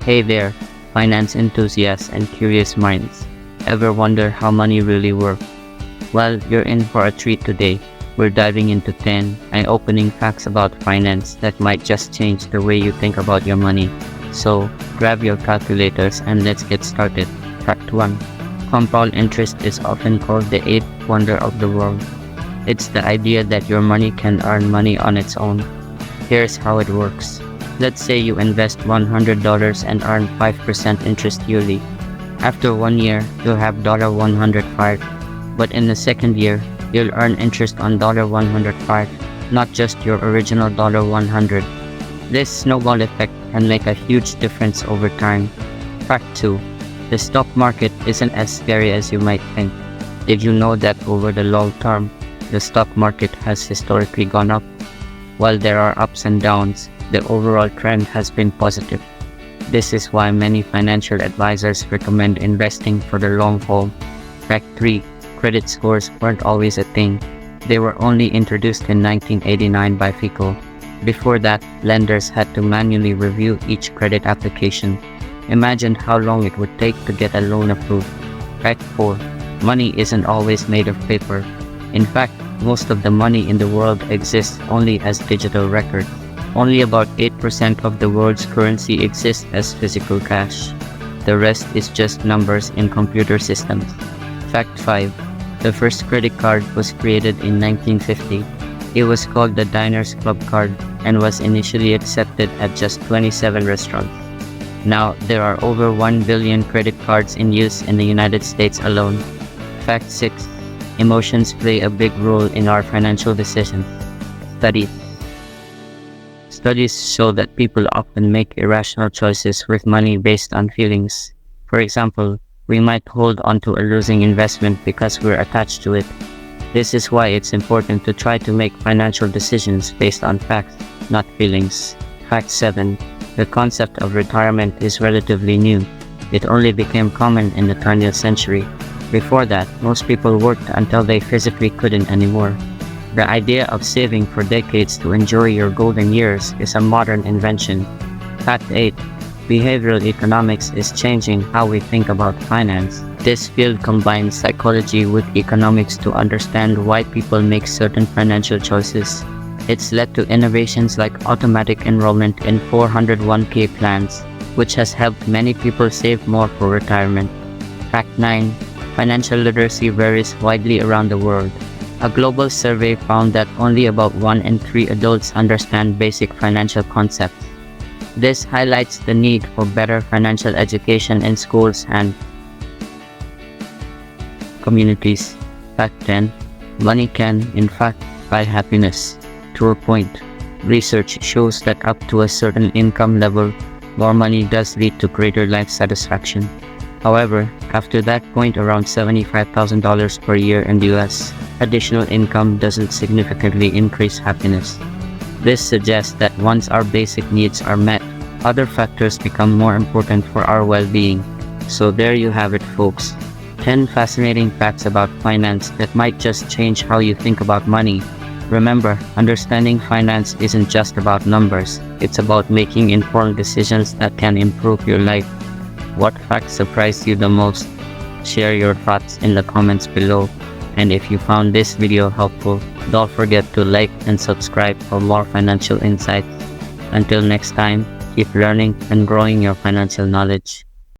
Hey there, finance enthusiasts and curious minds. Ever wonder how money really works? Well, you're in for a treat today. We're diving into 10 eye-opening facts about finance that might just change the way you think about your money. So, grab your calculators and let's get started. Fact 1. Compound interest is often called the eighth wonder of the world. It's the idea that your money can earn money on its own. Here's how it works. Let's say you invest $100 and earn 5% interest yearly. After 1 year, you'll have $105, but in the second year, you'll earn interest on $105, not just your original $100. This snowball effect can make a huge difference over time. Fact 2. The stock market isn't as scary as you might think. Did you know that over the long term, the stock market has historically gone up? While there are ups and downs, the overall trend has been positive. This is why many financial advisors recommend investing for the long haul. Fact 3. Credit scores weren't always a thing. They were only introduced in 1989 by FICO. Before that, lenders had to manually review each credit application. Imagine how long it would take to get a loan approved. Fact 4. Money isn't always made of paper. In fact, most of the money in the world exists only as digital records. Only about 8% of the world's currency exists as physical cash. The rest is just numbers in computer systems. Fact 5. The first credit card was created in 1950. It was called the Diners Club card and was initially accepted at just 27 restaurants. Now, there are over 1 billion credit cards in use in the United States alone. Fact 6. Emotions play a big role in our financial decisions. Studies show that people often make irrational choices with money based on feelings. For example, we might hold onto a losing investment because we're attached to it. This is why it's important to try to make financial decisions based on facts, not feelings. Fact 7. The concept of retirement is relatively new. It only became common in the 20th century. Before that, most people worked until they physically couldn't anymore. The idea of saving for decades to enjoy your golden years is a modern invention. Fact 8. Behavioral economics is changing how we think about finance. This field combines psychology with economics to understand why people make certain financial choices. It's led to innovations like automatic enrollment in 401k plans, which has helped many people save more for retirement. Fact 9. Financial literacy varies widely around the world. A global survey found that only about 1 in 3 adults understand basic financial concepts. This highlights the need for better financial education in schools and communities. Fact 10. Money can, in fact, buy happiness. To a point, research shows that up to a certain income level, more money does lead to greater life satisfaction. However, after that point around $75,000 per year in the US, additional income doesn't significantly increase happiness. This suggests that once our basic needs are met, other factors become more important for our well-being. So there you have it, folks. 10 fascinating facts about finance that might just change how you think about money. Remember, understanding finance isn't just about numbers. It's about making informed decisions that can improve your life. What facts surprised you the most? Share your thoughts in the comments below. And if you found this video helpful, don't forget to like and subscribe for more financial insights. Until next time, keep learning and growing your financial knowledge.